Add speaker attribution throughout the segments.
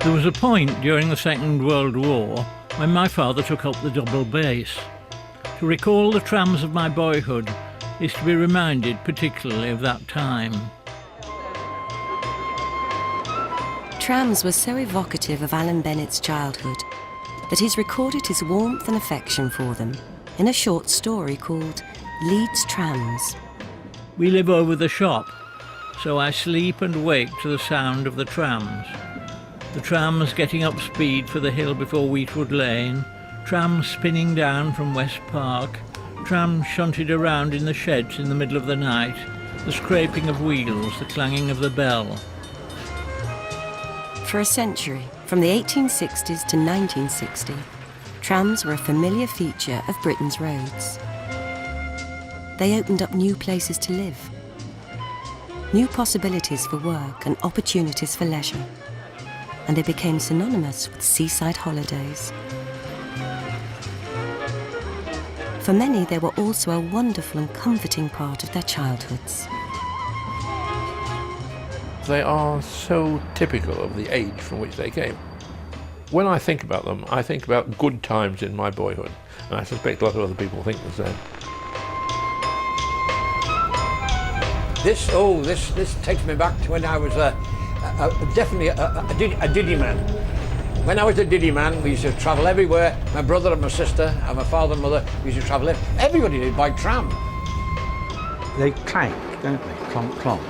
Speaker 1: There was a point during the Second World War when my father took up the double bass. To recall the trams of my boyhood is to be reminded particularly of that time.
Speaker 2: Trams was so evocative of Alan Bennett's childhood that he's recorded his warmth and affection for them in a short story called Leeds Trams.
Speaker 1: We live over the shop, so I sleep and wake to the sound of the trams. The trams getting up speed for the hill before Wheatwood Lane, trams spinning down from West Park, trams shunted around in the sheds in the middle of the night, the scraping of wheels, the clanging of the bell.
Speaker 2: For a century, from the 1860s to 1960, trams were a familiar feature of Britain's roads. They opened up new places to live, new possibilities for work and opportunities for leisure, and they became synonymous with seaside holidays. For many, they were also a wonderful and comforting part of their childhoods.
Speaker 3: They are so typical of the age from which they came. When I think about them, I think about good times in my boyhood, and I suspect a lot of other people think the same.
Speaker 4: This takes me back to when I was definitely a diddy man. When I was a diddy man, we used to travel everywhere. My brother and my sister and my father and mother, we used to travel everybody did by tram.
Speaker 5: They clank, don't they? Clonk, clonk,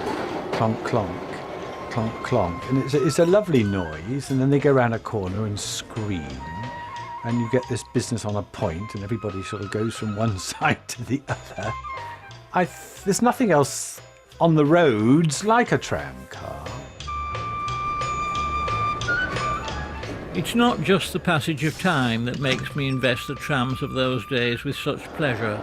Speaker 5: clonk, clonk, clonk, clonk. And it's a lovely noise, and then they go around a corner and scream, and you get this business on a point, and everybody sort of goes from one side to the other. There's nothing else on the roads like a tram car.
Speaker 1: It's not just the passage of time that makes me invest the trams of those days with such pleasure.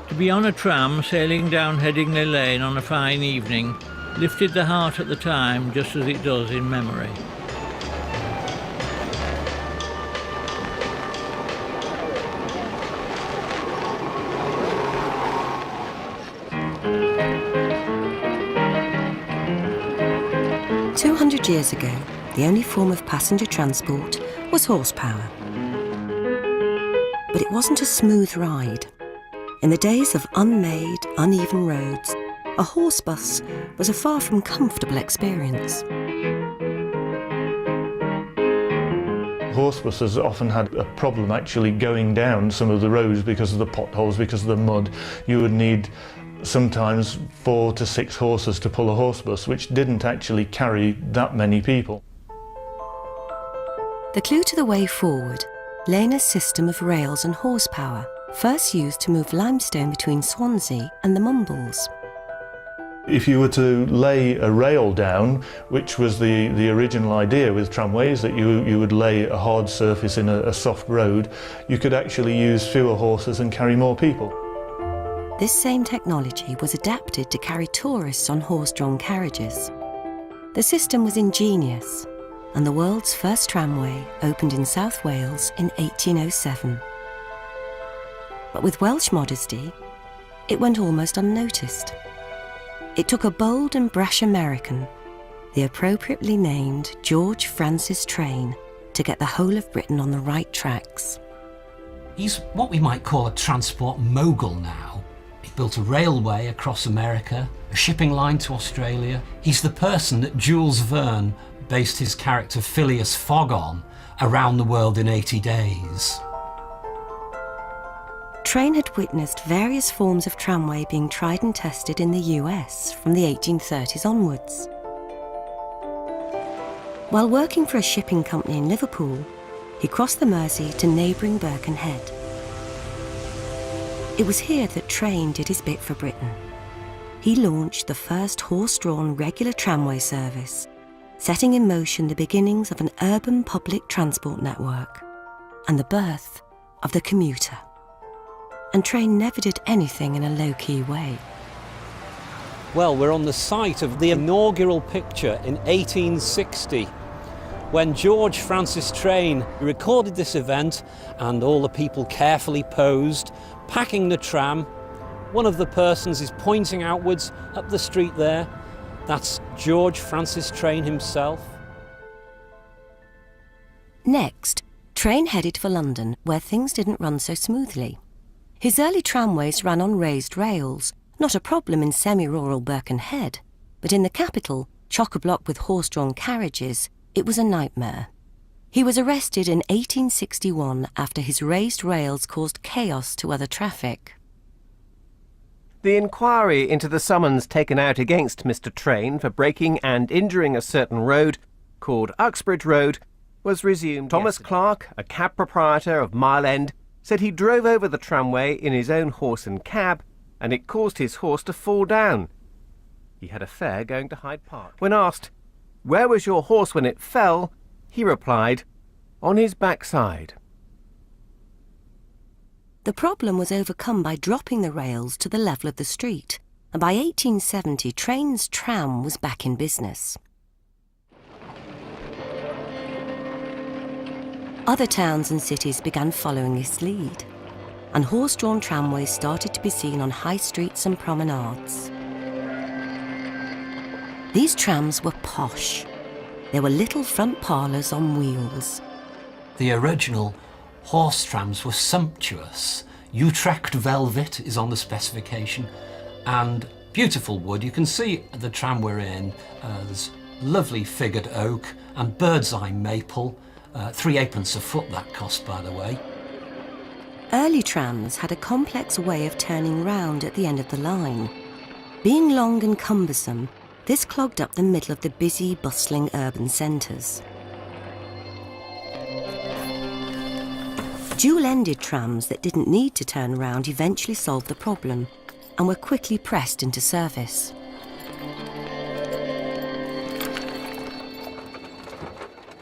Speaker 1: To be on a tram sailing down Headingley Lane on a fine evening lifted the heart at the time just as it does in memory.
Speaker 2: Years ago, the only form of passenger transport was horsepower. But it wasn't a smooth ride. In the days of unmade, uneven roads, a horse bus was a far from comfortable experience.
Speaker 6: Horse buses often had a problem actually going down some of the roads because of the potholes, because of the mud. You would need sometimes 4 to 6 horses to pull a horse bus, which didn't actually carry that many people.
Speaker 2: The clue to the way forward lay in a system of rails and horsepower, first used to move limestone between Swansea and the Mumbles.
Speaker 6: If you were to lay a rail down, which was the original idea with tramways, that you would lay a hard surface in a soft road, you could actually use fewer horses and carry more people.
Speaker 2: This same technology was adapted to carry tourists on horse-drawn carriages. The system was ingenious, and the world's first tramway opened in South Wales in 1807. But with Welsh modesty, it went almost unnoticed. It took a bold and brash American, the appropriately named George Francis Train, to get the whole of Britain on the right tracks.
Speaker 7: He's what we might call a transport mogul now. He built a railway across America, a shipping line to Australia. He's the person that Jules Verne based his character Phileas Fogg on, around the world in 80 days.
Speaker 2: Train had witnessed various forms of tramway being tried and tested in the US from the 1830s onwards. While working for a shipping company in Liverpool, he crossed the Mersey to neighbouring Birkenhead. It was here that Train did his bit for Britain. He launched the first horse-drawn regular tramway service, setting in motion the beginnings of an urban public transport network and the birth of the commuter. And Train never did anything in a low-key way.
Speaker 8: Well, we're on the site of the inaugural picture in 1860, when George Francis Train recorded this event, and all the people carefully posed, packing the tram. One of the persons is pointing outwards up the street there. That's George Francis Train himself.
Speaker 2: Next, Train headed for London, where things didn't run so smoothly. His early tramways ran on raised rails, not a problem in semi-rural Birkenhead, but in the capital, chock-a-block with horse-drawn carriages, it was a nightmare. He was arrested in 1861 after his raised rails caused chaos to other traffic.
Speaker 9: The inquiry into the summons taken out against Mr. Train for breaking and injuring a certain road, called Uxbridge Road, was resumed. Thomas Clark, a cab proprietor of Mile End, said he drove over the tramway in his own horse and cab, and it caused his horse to fall down. He had a fare going to Hyde Park. When asked, "Where was your horse when it fell?" he replied, "On his backside."
Speaker 2: The problem was overcome by dropping the rails to the level of the street, and by 1870 Train's tram was back in business. Other towns and cities began following his lead, and horse-drawn tramways started to be seen on high streets and promenades. These trams were posh. There were little front parlours on wheels.
Speaker 7: The original horse trams were sumptuous. Utrecht velvet is on the specification, and beautiful wood. You can see the tram we're in. There's lovely figured oak and bird's eye maple. 3/8 a foot that cost, by the way.
Speaker 2: Early trams had a complex way of turning round at the end of the line. Being long and cumbersome, this clogged up the middle of the busy, bustling urban centres. Dual-ended trams that didn't need to turn round eventually solved the problem and were quickly pressed into service.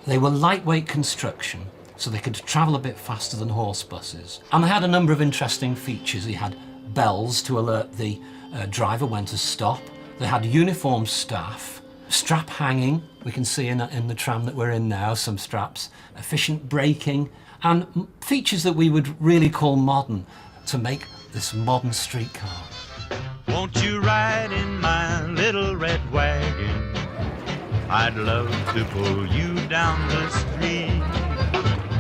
Speaker 7: They were lightweight construction, so they could travel a bit faster than horse buses. And they had a number of interesting features. They had bells to alert the driver when to stop. They had uniformed staff, strap hanging. We can see in the tram that we're in now, some straps, efficient braking, and features that we would really call modern to make this modern streetcar.
Speaker 10: Won't you ride in my little red wagon? I'd love to pull you down the street.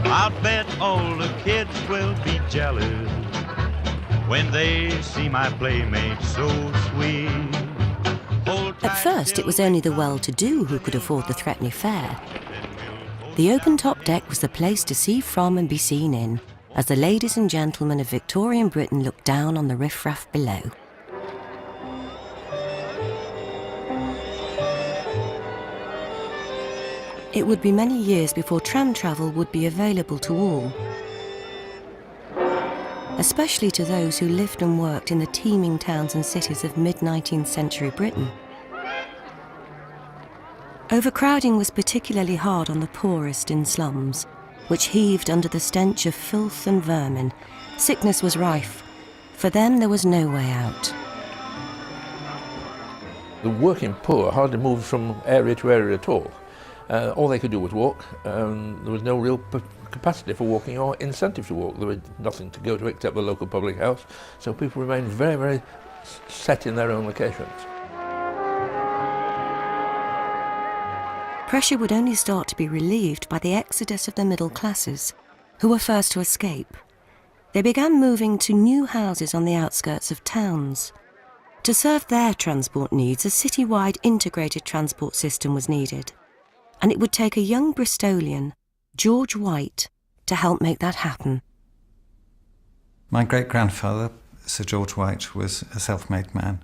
Speaker 10: I'll bet all the kids will be jealous when they see my playmate so sweet.
Speaker 2: At first, it was only the well-to-do who could afford the threepenny fare. The open-top deck was the place to see from and be seen in, as the ladies and gentlemen of Victorian Britain looked down on the riffraff below. It would be many years before tram travel would be available to all, especially to those who lived and worked in the teeming towns and cities of mid-19th century Britain. Overcrowding was particularly hard on the poorest in slums, which heaved under the stench of filth and vermin. Sickness was rife. For them, there was no way out.
Speaker 3: The working poor hardly moved from area to area at all. All they could do was walk. There was no real capacity for walking or incentive to walk. There was nothing to go to except the local public house, so people remained very, very set in their own locations.
Speaker 2: Pressure would only start to be relieved by the exodus of the middle classes, who were first to escape. They began moving to new houses on the outskirts of towns. To serve their transport needs, a citywide integrated transport system was needed, and it would take a young Bristolian, George White, to help make that happen.
Speaker 11: My great-grandfather, Sir George White, was a self-made man.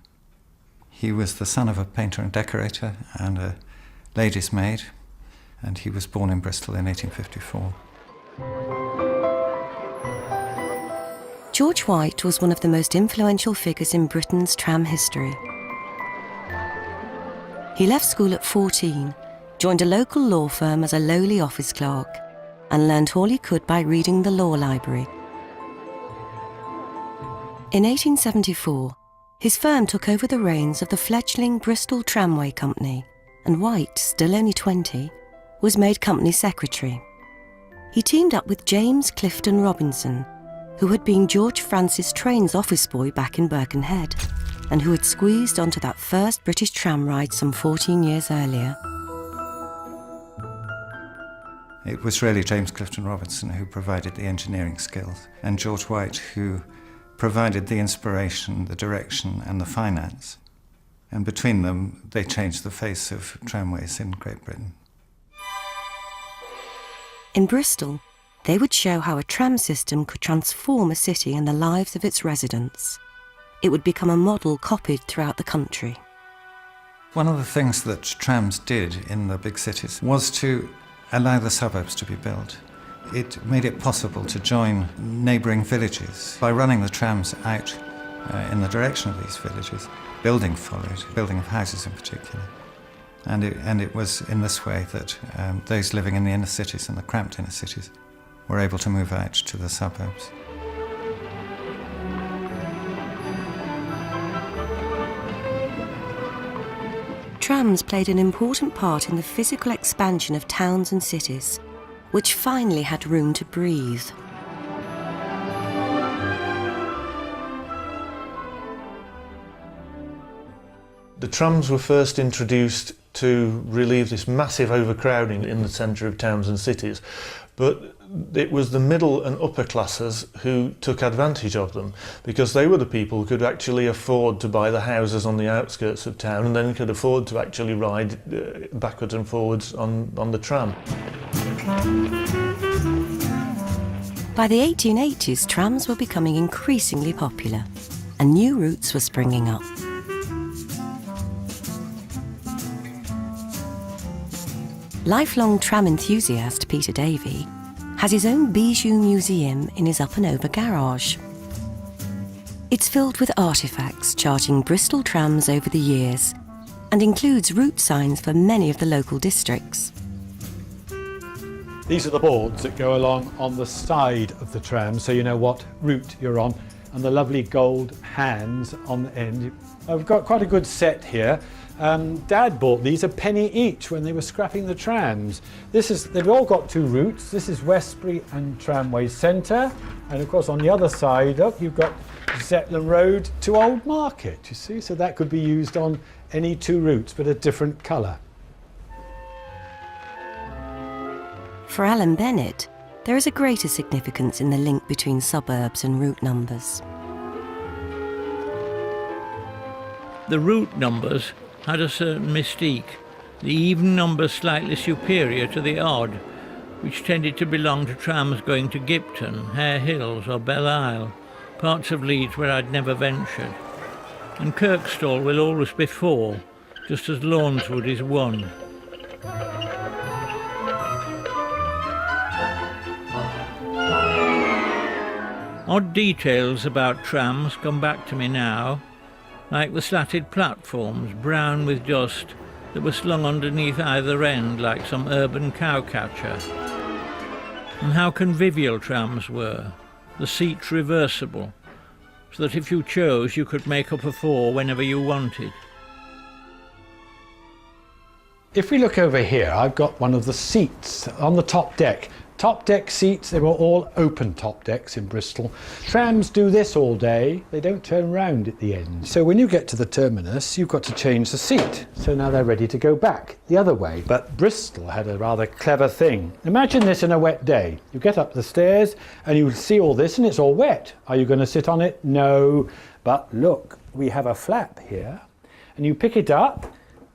Speaker 11: He was the son of a painter and decorator and a lady's maid, and he was born in Bristol in 1854.
Speaker 2: George White was one of the most influential figures in Britain's tram history. He left school at 14, joined a local law firm as a lowly office clerk, and learned all he could by reading the law library. In 1874, his firm took over the reins of the fledgling Bristol Tramway Company, and White, still only 20, was made company secretary. He teamed up with James Clifton Robinson, who had been George Francis Train's office boy back in Birkenhead, and who had squeezed onto that first British tram ride some 14 years earlier.
Speaker 11: It was really James Clifton Robinson who provided the engineering skills, and George White who provided the inspiration, the direction and the finance. And between them, they changed the face of tramways in Great Britain.
Speaker 2: In Bristol, they would show how a tram system could transform a city and the lives of its residents. It would become a model copied throughout the country.
Speaker 11: One of the things that trams did in the big cities was to allow the suburbs to be built. It made it possible to join neighbouring villages. By running the trams out in the direction of these villages, building followed, building of houses in particular. And it was in this way that those living in the inner cities and the cramped inner cities were able to move out to the suburbs.
Speaker 2: Trams played an important part in the physical expansion of towns and cities, which finally had room to breathe.
Speaker 6: The trams were first introduced to relieve this massive overcrowding in the centre of towns and cities, but it was the middle and upper classes who took advantage of them, because they were the people who could actually afford to buy the houses on the outskirts of town and then could afford to actually ride backwards and forwards on the tram.
Speaker 2: By the 1880s, trams were becoming increasingly popular, and new routes were springing up. Lifelong tram enthusiast Peter Davey has his own bijou museum in his up and over garage. It's filled with artefacts charting Bristol trams over the years and includes route signs for many of the local districts.
Speaker 5: These are the boards that go along on the side of the tram, so you know what route you're on, and the lovely gold hands on the end. I've got quite a good set here. Dad bought these a penny each when they were scrapping the trams. They've all got two routes. This is Westbury and Tramways Centre, and of course on the other side up you've got Zetland Road to Old Market, you see, so that could be used on any two routes but a different colour.
Speaker 2: For Alan Bennett, there is a greater significance in the link between suburbs and route numbers.
Speaker 1: The route numbers had a certain mystique, the even number slightly superior to the odd, which tended to belong to trams going to Gipton, Hare Hills or Belle Isle, parts of Leeds where I'd never ventured. And Kirkstall will always be 4, just as Lawnswood is 1. Odd details about trams come back to me now, like the slatted platforms, brown with dust, that were slung underneath either end like some urban cowcatcher. And how convivial trams were, the seats reversible, so that if you chose you could make up a 4 whenever you wanted.
Speaker 5: If we look over here, I've got one of the seats on the top deck. Top deck seats, they were all open top decks in Bristol. Trams do this all day, they don't turn round at the end. So when you get to the terminus, you've got to change the seat. So now they're ready to go back the other way. But Bristol had a rather clever thing. Imagine this in a wet day. You get up the stairs and you see all this and it's all wet. Are you going to sit on it? No. But look, we have a flap here and you pick it up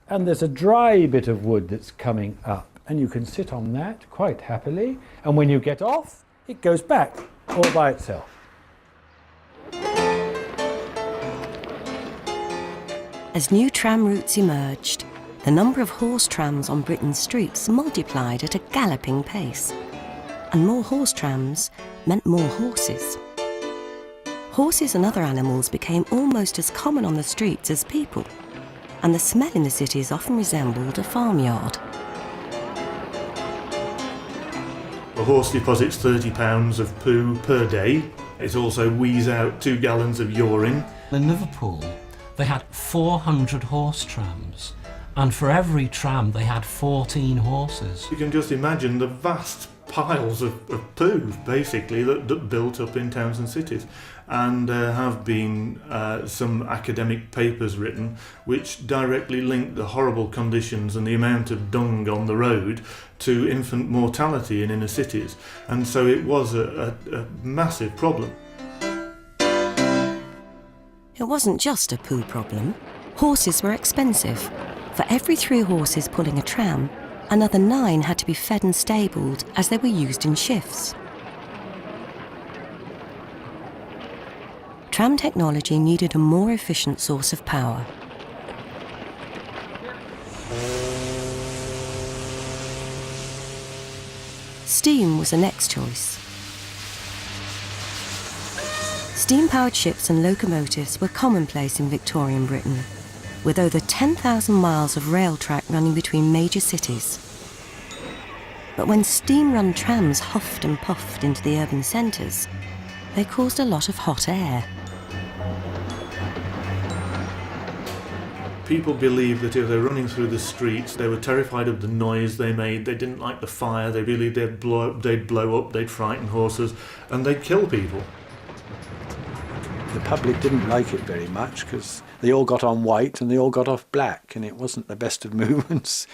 Speaker 5: and there's a dry bit of wood that's coming up. And you can sit on that quite happily, and when you get off, it goes back all by itself.
Speaker 2: As new tram routes emerged, the number of horse trams on Britain's streets multiplied at a galloping pace. And more horse trams meant more horses. Horses and other animals became almost as common on the streets as people, and the smell in the cities often resembled a farmyard.
Speaker 6: A horse deposits 30 pounds of poo per day. It also wheezes out 2 gallons of urine.
Speaker 7: In Liverpool, they had 400 horse trams, and for every tram they had 14 horses.
Speaker 6: You can just imagine the vast piles of poo, basically, that built up in towns and cities. And there have been some academic papers written which directly link the horrible conditions and the amount of dung on the road to infant mortality in inner cities. And so it was a massive problem.
Speaker 2: It wasn't just a poo problem. Horses were expensive. For every 3 horses pulling a tram, another 9 had to be fed and stabled as they were used in shifts. Tram technology needed a more efficient source of power. Steam was the next choice. Steam-powered ships and locomotives were commonplace in Victorian Britain, with over 10,000 miles of rail track running between major cities. But when steam-run trams huffed and puffed into the urban centres, they caused a lot of hot air.
Speaker 6: People believed that if they were running through the streets, they were terrified of the noise they made, they didn't like the fire, they believed they'd blow up, they'd frighten horses, and they'd kill people.
Speaker 5: The public didn't like it very much because they all got on white and they all got off black, and it wasn't the best of movements.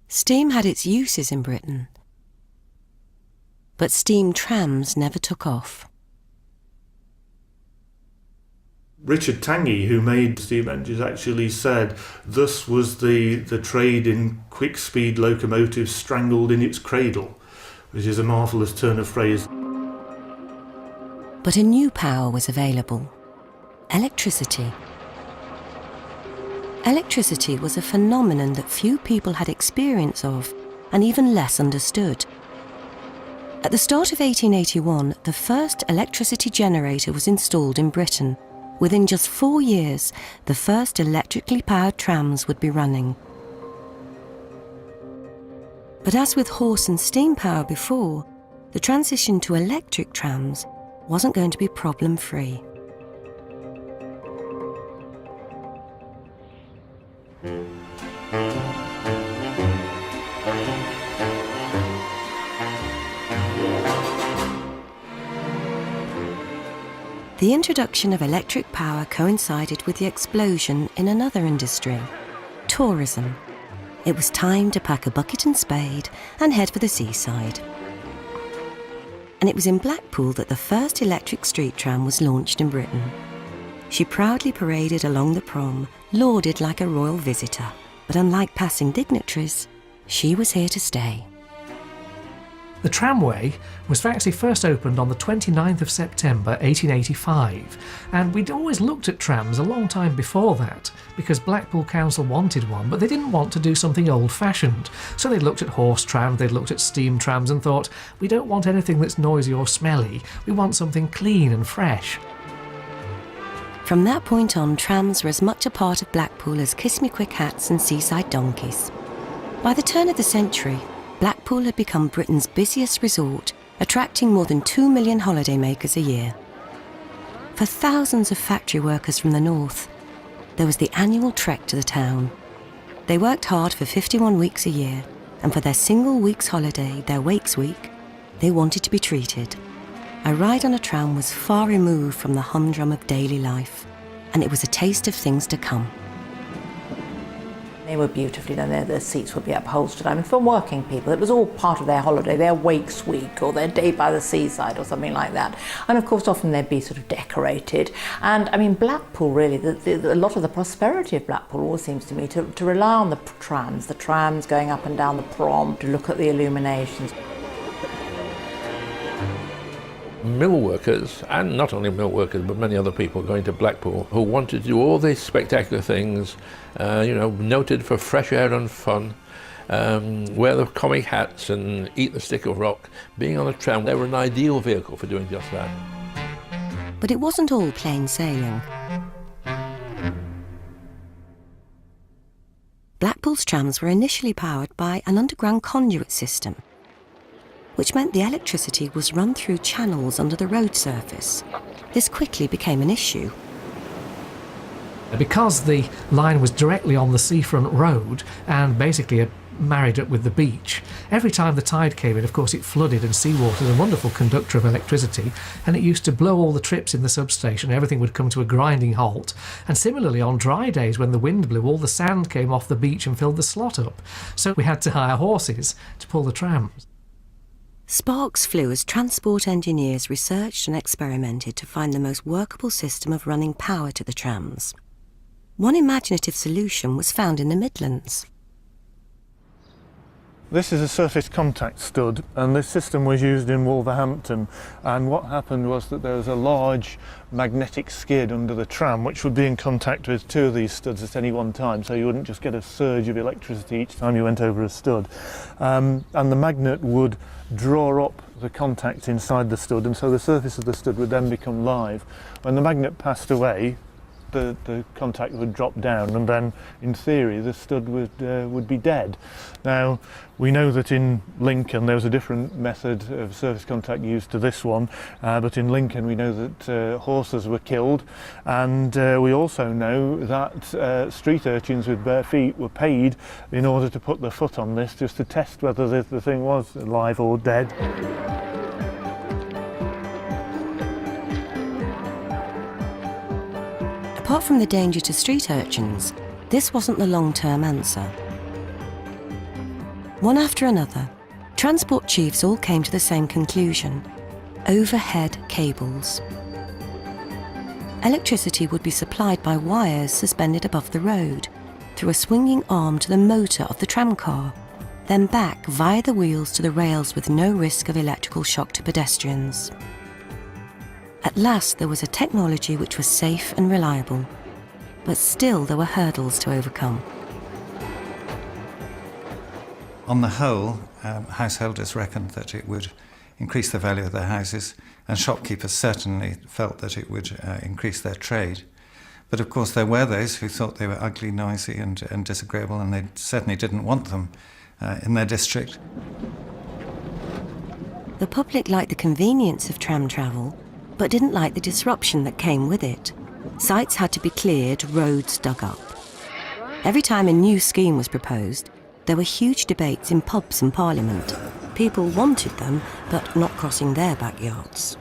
Speaker 2: Steam had its uses in Britain, but steam trams never took off.
Speaker 6: Richard Tanguy, who made steam engines, actually said, "Thus was the trade in quick-speed locomotives strangled in its cradle," which is a marvellous turn of phrase.
Speaker 2: But a new power was available: electricity. Electricity was a phenomenon that few people had experience of and even less understood. At the start of 1881, the first electricity generator was installed in Britain. Within just 4 years, the first electrically powered trams would be running. But as with horse and steam power before, the transition to electric trams wasn't going to be problem-free. The introduction of electric power coincided with the explosion in another industry: tourism. It was time to pack a bucket and spade and head for the seaside. And it was in Blackpool that the first electric street tram was launched in Britain. She proudly paraded along the prom, lauded like a royal visitor. But unlike passing dignitaries, she was here to stay.
Speaker 12: The tramway was actually first opened on the 29th of September 1885, and we'd always looked at trams a long time before that because Blackpool Council wanted one, but they didn't want to do something old-fashioned. So they looked at horse trams, they looked at steam trams and thought, we don't want anything that's noisy or smelly, we want something clean and fresh.
Speaker 2: From that point on, trams were as much a part of Blackpool as kiss-me-quick hats and seaside donkeys. By the turn of the century, Blackpool had become Britain's busiest resort, attracting more than 2 million holidaymakers a year. For thousands of factory workers from the north, there was the annual trek to the town. They worked hard for 51 weeks a year, and for their single week's holiday, their Wakes Week, they wanted to be treated. A ride on a tram was far removed from the humdrum of daily life, and it was a taste of things to come.
Speaker 13: They were beautifully done, their seats would be upholstered. I mean, for working people, it was all part of their holiday, their Wakes Week or their day by the seaside or something like that. And of course, often they'd be sort of decorated. And I mean, Blackpool really, a lot of the prosperity of Blackpool always seems to me to rely on the trams going up and down the prom, to look at the illuminations.
Speaker 3: Mill workers, and not only mill workers, but many other people going to Blackpool who wanted to do all these spectacular things, noted for fresh air and fun, wear the comic hats and eat the stick of rock. Being on a tram, they were an ideal vehicle for doing just that.
Speaker 2: But it wasn't all plain sailing. Blackpool's trams were initially powered by an underground conduit system, which meant the electricity was run through channels under the road surface. This quickly became an issue.
Speaker 12: Because the line was directly on the seafront road and basically married up with the beach. Every time the tide came in, of course, it flooded, and seawater is a wonderful conductor of electricity, and it used to blow all the trips in the substation. Everything would come to a grinding halt. And similarly, on dry days when the wind blew, all the sand came off the beach and filled the slot up. So we had to hire horses to pull the trams.
Speaker 2: Sparks flew as transport engineers researched and experimented to find the most workable system of running power to the trams. One imaginative solution was found in the Midlands.
Speaker 6: This is a surface contact stud, and this system was used in Wolverhampton, and what happened was that there was a large magnetic skid under the tram which would be in contact with two of these studs at any one time, so you wouldn't just get a surge of electricity each time you went over a stud. And the magnet would draw up the contact inside the stud, and so the surface of the stud would then become live. When the magnet passed away, the contact would drop down, and then in theory the stud would be dead. Now we know that in Lincoln there was a different method of surface contact used to this one, but in Lincoln we know that horses were killed, and we also know that street urchins with bare feet were paid in order to put their foot on this just to test whether the thing was alive or dead.
Speaker 2: Apart from the danger to street urchins, this wasn't the long-term answer. One after another, transport chiefs all came to the same conclusion: overhead cables. Electricity would be supplied by wires suspended above the road, through a swinging arm to the motor of the tramcar, then back via the wheels to the rails with no risk of electrical shock to pedestrians. At last there was a technology which was safe and reliable, but still there were hurdles to overcome.
Speaker 11: On the whole, householders reckoned that it would increase the value of their houses, and shopkeepers certainly felt that it would increase their trade. But of course there were those who thought they were ugly, noisy and disagreeable, and they certainly didn't want them in their district.
Speaker 2: The public liked the convenience of tram travel, but didn't like the disruption that came with it. Sites had to be cleared, roads dug up. Every time a new scheme was proposed, there were huge debates in pubs and Parliament. People wanted them, but not crossing their backyards.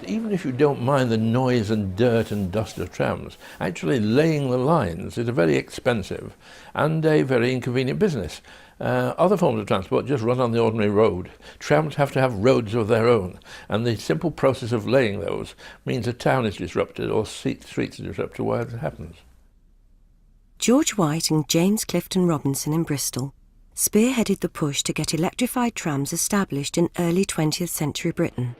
Speaker 3: Even if you don't mind the noise and dirt and dust of trams, actually laying the lines is a very expensive and a very inconvenient business. Other forms of transport just run on the ordinary road. Trams have to have roads of their own, and the simple process of laying those means a town is disrupted or streets are disrupted while it happens.
Speaker 2: George White and James Clifton Robinson in Bristol spearheaded the push to get electrified trams established in early 20th century Britain.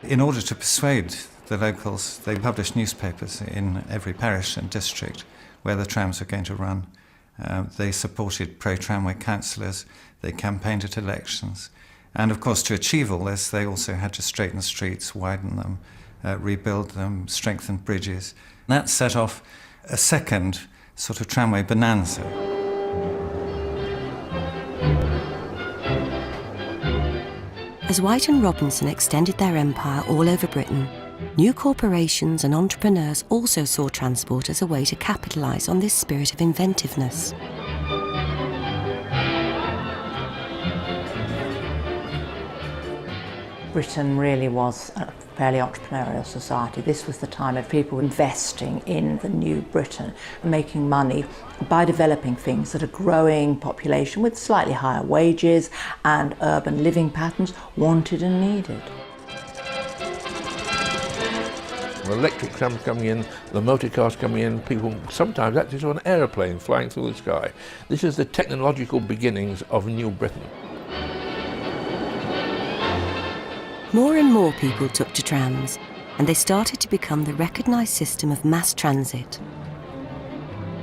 Speaker 11: In order to persuade the locals, they published newspapers in every parish and district where the trams were going to run. They supported pro-tramway councillors, they campaigned at elections, and of course to achieve all this they also had to straighten streets, widen them, rebuild them, strengthen bridges. And that set off a second sort of tramway bonanza.
Speaker 2: As White and Robinson extended their empire all over Britain, new corporations and entrepreneurs also saw transport as a way to capitalise on this spirit of inventiveness.
Speaker 13: Britain really was a fairly entrepreneurial society. This was the time of people investing in the new Britain and making money by developing things that a growing population with slightly higher wages and urban living patterns wanted and needed.
Speaker 3: The electric trams coming in, the motor cars coming in, people sometimes actually saw an aeroplane flying through the sky. This is the technological beginnings of New Britain.
Speaker 2: More and more people took to trams, and they started to become the recognised system of mass transit.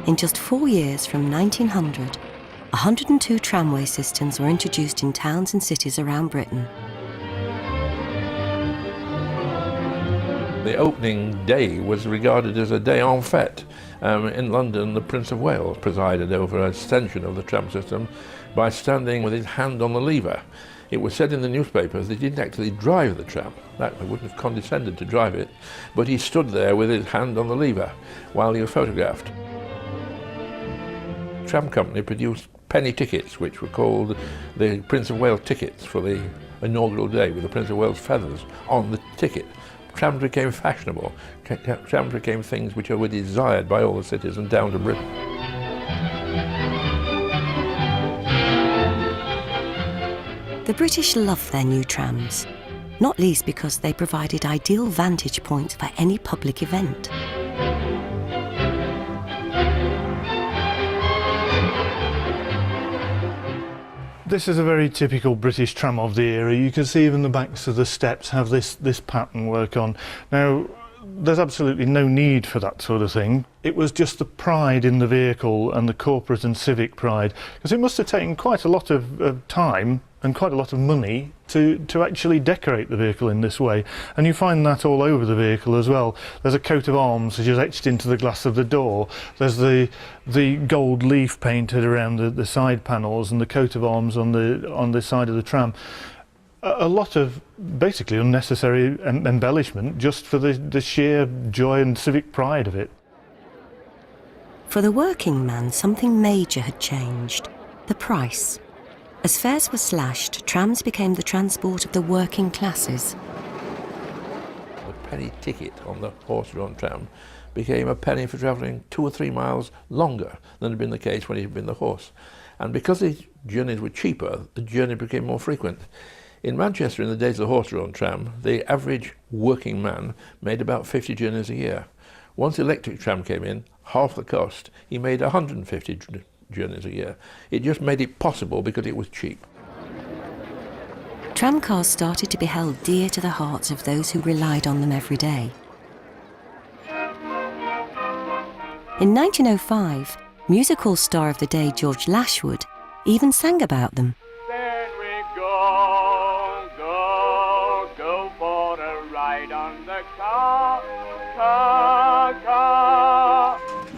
Speaker 2: In just 4 years from 1900, 102 tramway systems were introduced in towns and cities around Britain.
Speaker 3: The opening day was regarded as a day en fête. In London, the Prince of Wales presided over an extension of the tram system by standing with his hand on the lever. It was said in the newspapers that he didn't actually drive the tram. That wouldn't have condescended to drive it, but he stood there with his hand on the lever while he was photographed. tram company produced penny tickets, which were called the Prince of Wales tickets for the inaugural day, with the Prince of Wales feathers on the ticket. Trams became fashionable. Trams became things which were desired by all the citizens down to Britain.
Speaker 2: The British loved their new trams, not least because they provided ideal vantage points for any public event.
Speaker 6: This is a very typical British tram of the era. You can see even the backs of the steps have this pattern work on. Now, there's absolutely no need for that sort of thing. It was just the pride in the vehicle and the corporate and civic pride, because it must have taken quite a lot of time and quite a lot of money to actually decorate the vehicle in this way. And you find that all over the vehicle as well. There's a coat of arms which is etched into the glass of the door. There's the gold leaf painted around the side panels and the coat of arms on the side of the tram. A lot of basically unnecessary embellishment just for the sheer joy and civic pride of it.
Speaker 2: For the working man, something major had changed: the price. As fares were slashed, trams became the transport of the working classes.
Speaker 3: The penny ticket on the horse-drawn tram became a penny for travelling 2 or 3 miles longer than had been the case when it had been the horse. And because the journeys were cheaper, the journey became more frequent. In Manchester, in the days of the horse-drawn tram, the average working man made about 50 journeys a year. Once the electric tram came in, half the cost, he made 150 journeys a year. It just made it possible because it was cheap.
Speaker 2: Tramcars started to be held dear to the hearts of those who relied on them every day. In 1905, music hall star of the day George Lashwood even sang about them.
Speaker 14: Then we go for a ride on the car,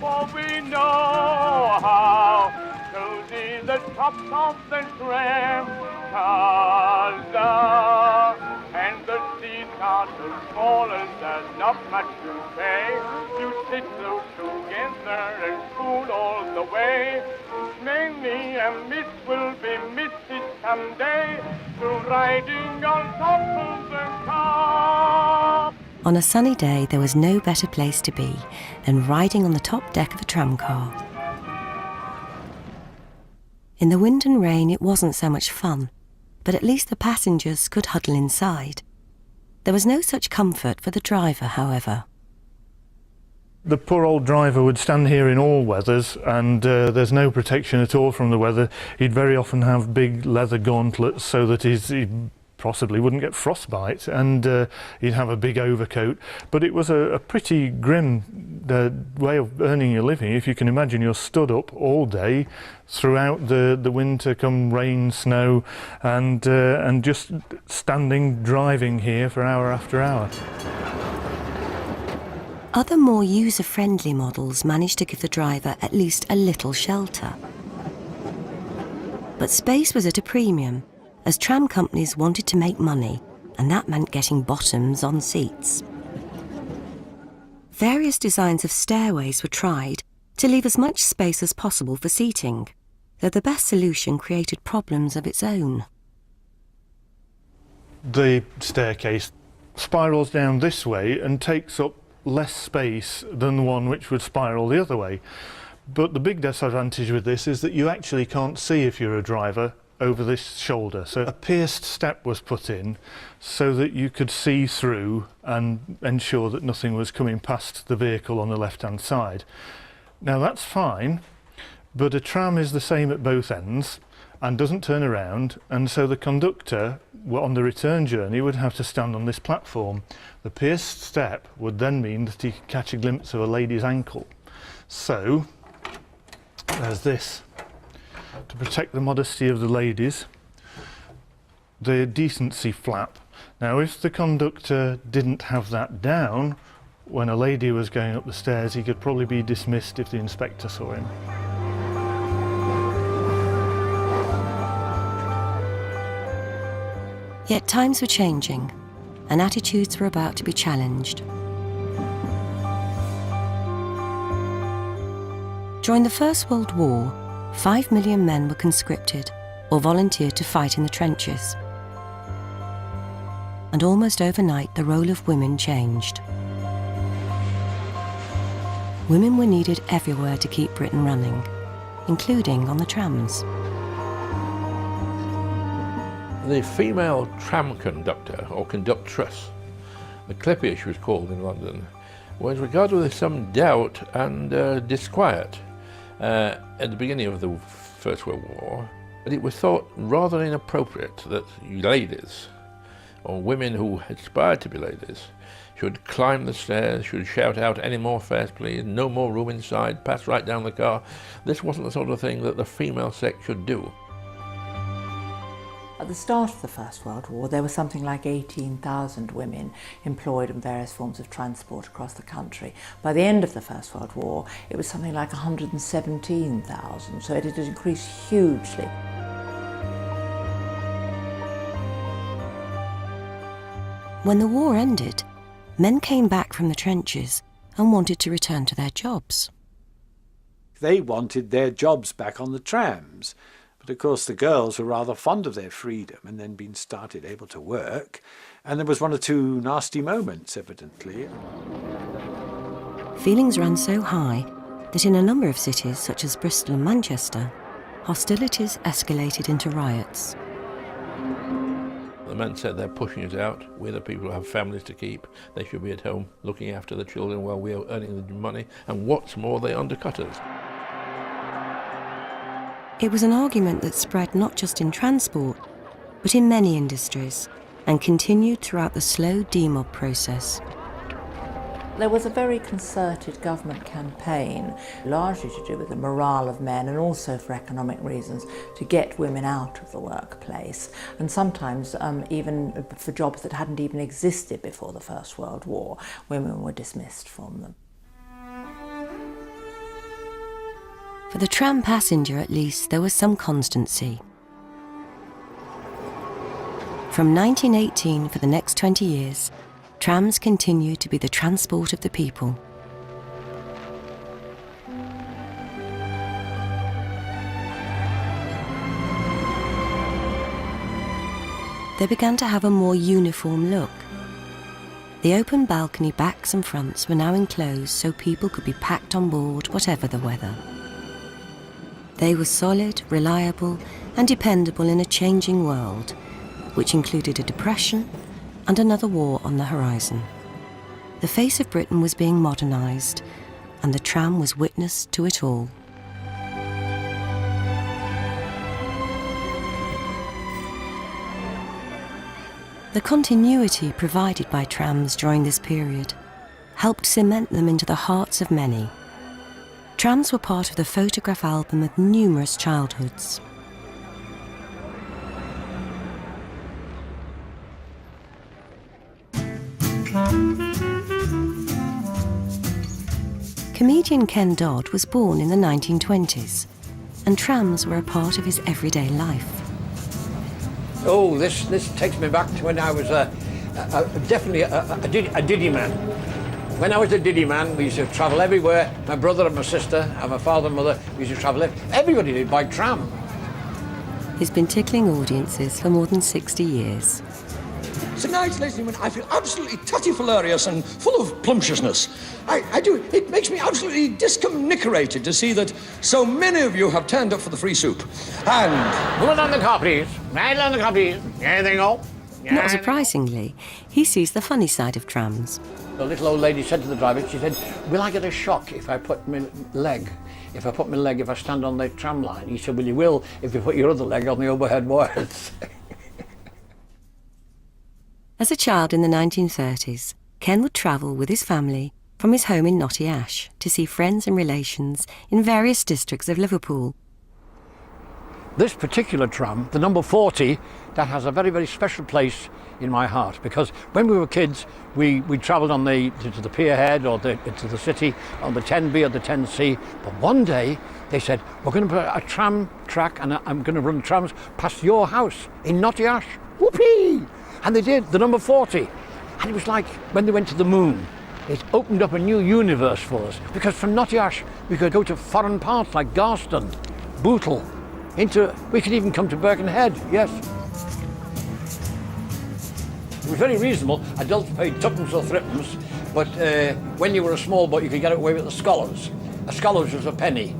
Speaker 14: for we know how to see the tops of the tram cars and the seats are so small and there's not much to pay. You sit close together and spoon all the way. Many a miss will be missed someday through riding on top of the car.
Speaker 2: On a sunny day, there was no better place to be than riding on the top deck of a tramcar. In the wind and rain, it wasn't so much fun, but at least the passengers could huddle inside. There was no such comfort for the driver, however.
Speaker 6: The poor old driver would stand here in all weathers, and there's no protection at all from the weather. He'd very often have big leather gauntlets so that he possibly wouldn't get frostbite, and he'd have a big overcoat. But it was a pretty grim way of earning your living. If you can imagine, you're stood up all day throughout the winter, come rain, snow, and just standing, driving here for hour after hour.
Speaker 2: Other more user-friendly models managed to give the driver at least a little shelter. But space was at a premium, as tram companies wanted to make money, and that meant getting bottoms on seats. Various designs of stairways were tried to leave as much space as possible for seating, though the best solution created problems of its own.
Speaker 6: The staircase spirals down this way and takes up less space than the one which would spiral the other way. But the big disadvantage with this is that you actually can't see if you're a driver over this shoulder. So a pierced step was put in so that you could see through and ensure that nothing was coming past the vehicle on the left-hand side. Now that's fine, but a tram is the same at both ends and doesn't turn around, and so the conductor on the return journey would have to stand on this platform. The pierced step would then mean that he could catch a glimpse of a lady's ankle. So there's this. To protect the modesty of the ladies, the decency flap. Now if the conductor didn't have that down, when a lady was going up the stairs, he could probably be dismissed if the inspector saw him.
Speaker 2: Yet times were changing, and attitudes were about to be challenged. During the First World War, 5 million men were conscripted or volunteered to fight in the trenches. And almost overnight, the role of women changed. Women were needed everywhere to keep Britain running, including on the trams.
Speaker 3: The female tram conductor, or conductress, the clippy she was called in London, was regarded with some doubt and disquiet at the beginning of the First World War. But it was thought rather inappropriate that ladies, or women who aspired to be ladies, should climb the stairs, should shout out, "Any more fares please, no more room inside, pass right down the car." This wasn't the sort of thing that the female sex should do.
Speaker 13: At the start of the First World War, there were something like 18,000 women employed in various forms of transport across the country. By the end of the First World War, it was something like 117,000, so it had increased hugely.
Speaker 2: When the war ended, men came back from the trenches and wanted to return to their jobs.
Speaker 5: They wanted their jobs back on the trams. But of course the girls were rather fond of their freedom and then being started able to work, and there was one or two nasty moments, evidently.
Speaker 2: Feelings ran so high that in a number of cities, such as Bristol and Manchester, hostilities escalated into riots.
Speaker 3: The men said, "They're pushing us out. We're the people who have families to keep. They should be at home looking after the children while we're earning the money. And what's more, they undercut us."
Speaker 2: It was an argument that spread not just in transport, but in many industries, and continued throughout the slow demob process.
Speaker 13: There was a very concerted government campaign, largely to do with the morale of men and also for economic reasons, to get women out of the workplace, and sometimes even for jobs that hadn't even existed before the First World War, women were dismissed from them.
Speaker 2: For the tram passenger, at least, there was some constancy. From 1918 for the next 20 years, trams continued to be the transport of the people. They began to have a more uniform look. The open balcony backs and fronts were now enclosed so people could be packed on board whatever the weather. They were solid, reliable, and dependable in a changing world, which included a depression and another war on the horizon. The face of Britain was being modernised, and the tram was witness to it all. The continuity provided by trams during this period helped cement them into the hearts of many. Trams were part of the photograph album of numerous childhoods. Comedian Ken Dodd was born in the 1920s, and trams were a part of his everyday life.
Speaker 4: Oh, this takes me back to when I was definitely a diddy man. When I was a diddy man, we used to travel everywhere. My brother and my sister and my father and mother, we used to travel everybody did by tram.
Speaker 2: He's been tickling audiences for more than 60 years.
Speaker 15: Tonight, ladies and gentlemen, I feel absolutely tutty-hilarious and full of plumptiousness. I do. It makes me absolutely discomnicerated to see that so many of you have turned up for the free soup. And...
Speaker 4: Put on the car, please. Right on the car, please. Anything else?
Speaker 2: Not surprisingly, he sees the funny side of trams.
Speaker 4: The little old lady said to the driver, she said, "Will I get a shock if I put my leg? If I stand on the tram line?" He said, "Well, you will if you put your other leg on the overhead wires."
Speaker 2: As a child in the 1930s, Ken would travel with his family from his home in Knotty Ash to see friends and relations in various districts of Liverpool.
Speaker 4: This particular tram, the number 40, that has a very, very special place in my heart, because when we were kids, we travelled on to the pierhead or to the city on the 10B or the 10C. But one day they said, "We're going to put a tram track and I'm going to run trams past your house in Knotty Ash." Whoopee! And they did, the number 40. And it was like when they went to the moon. It opened up a new universe for us, because from Knotty Ash we could go to foreign parts like Garston. Bootle, we could even come to Birkenhead, yes. It was very reasonable. Adults paid tuppence or threepence, but when you were a small boy, you could get away with the scholars. A scholars was a penny.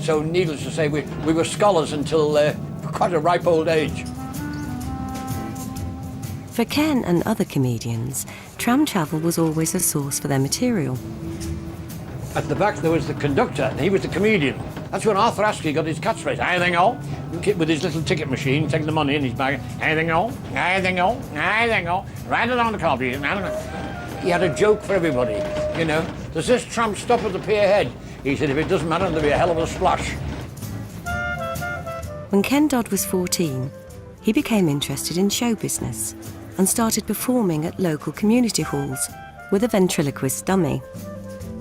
Speaker 4: So needless to say, we were scholars until quite a ripe old age.
Speaker 2: For Ken and other comedians, tram travel was always a source for their material.
Speaker 4: At the back there was the conductor, and he was the comedian. That's when Arthur Astley got his catchphrase, anything on, with his little ticket machine, taking the money in his bag, anything on, anything on, anything on, right along the car. He had a joke for everybody, you know. Does this tram stop at the pier head? He said, if it doesn't matter, there'll be a hell of a splash.
Speaker 2: When Ken Dodd was 14, he became interested in show business and started performing at local community halls with a ventriloquist dummy.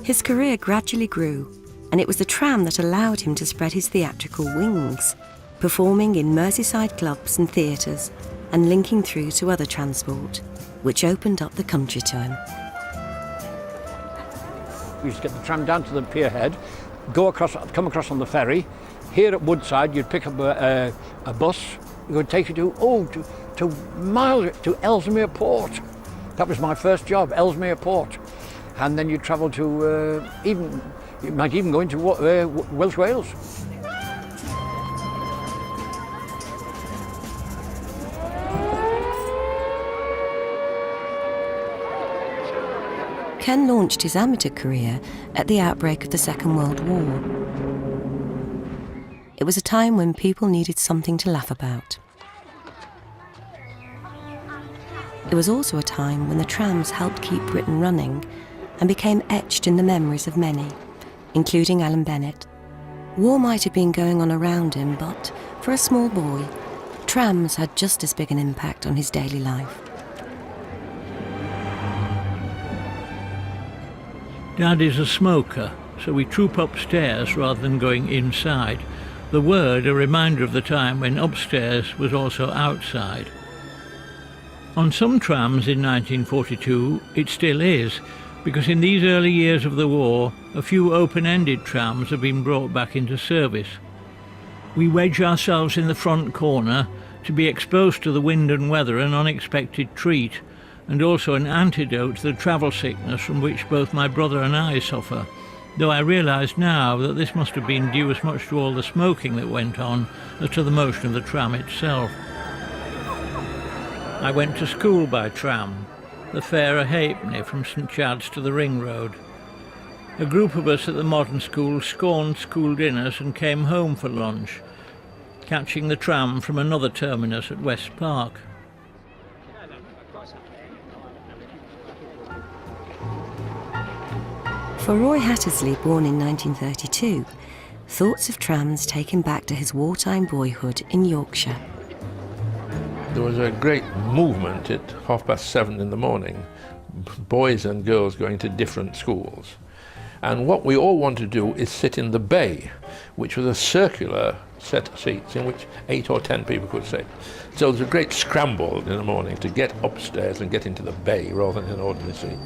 Speaker 2: His career gradually grew, and it was the tram that allowed him to spread his theatrical wings, performing in Merseyside clubs and theatres and linking through to other transport, which opened up the country to him.
Speaker 4: We used to get the tram down to the pier head, come across on the ferry. Here at Woodside, you'd pick up a bus. It would take you to miles, to Ellesmere Port. That was my first job, Ellesmere Port. And then you'd travel to you might even go into Welsh Wales.
Speaker 2: Ken launched his amateur career at the outbreak of the Second World War. It was a time when people needed something to laugh about. It was also a time when the trams helped keep Britain running and became etched in the memories of many, including Alan Bennett. War might have been going on around him, but for a small boy, trams had just as big an impact on his daily life.
Speaker 1: Dad is a smoker, so we troop upstairs rather than going inside. The word a reminder of the time when upstairs was also outside. On some trams in 1942, it still is, because in these early years of the war, a few open-ended trams have been brought back into service. We wedge ourselves in the front corner to be exposed to the wind and weather, an unexpected treat, and also an antidote to the travel sickness from which both my brother and I suffer, though I realise now that this must have been due as much to all the smoking that went on as to the motion of the tram itself. I went to school by tram, the fare a halfpenny from St Chad's to the Ring Road. A group of us at the modern school scorned school dinners and came home for lunch, catching the tram from another terminus at West Park.
Speaker 2: For Roy Hattersley, born in 1932, thoughts of trams take him back to his wartime boyhood in Yorkshire.
Speaker 3: There was a great movement at 7:30 in the morning, boys and girls going to different schools. And what we all wanted to do is sit in the bay, which was a circular set of seats in which 8 or 10 people could sit. So there was a great scramble in the morning to get upstairs and get into the bay rather than an ordinary seat.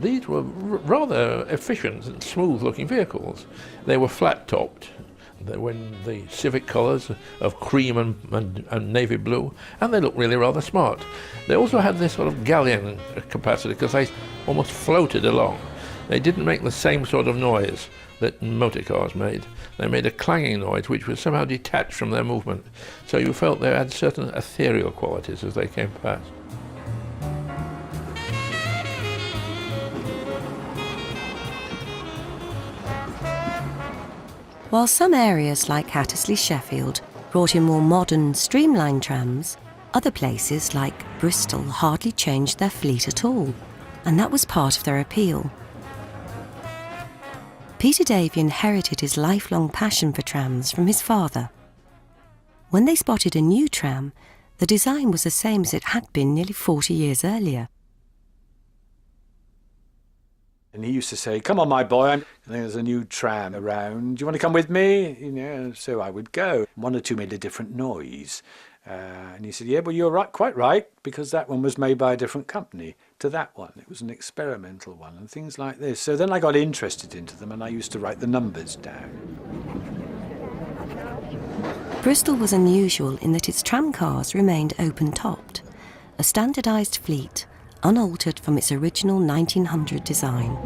Speaker 3: These were rather efficient and smooth-looking vehicles. They were flat-topped. They were in the civic colours of cream and navy blue, and they looked really rather smart. They also had this sort of galleon capacity because they almost floated along. They didn't make the same sort of noise that motor cars made. They made a clanging noise which was somehow detached from their movement, so you felt they had certain ethereal qualities as they came past.
Speaker 2: While some areas like Hattersley Sheffield brought in more modern, streamlined trams, other places like Bristol hardly changed their fleet at all, and that was part of their appeal. Peter Davey inherited his lifelong passion for trams from his father. When they spotted a new tram, the design was the same as it had been nearly 40 years earlier.
Speaker 5: And he used to say, "Come on, my boy, I think there's a new tram around. Do you want to come with me?" You know, so I would go. One or two made a different noise. And he said, yeah, well, you're right, quite right, because that one was made by a different company to that one. It was an experimental one and things like this. So then I got interested into them and I used to write the numbers down.
Speaker 2: Bristol was unusual in that its tramcars remained open-topped, a standardised fleet, unaltered from its original 1900 design.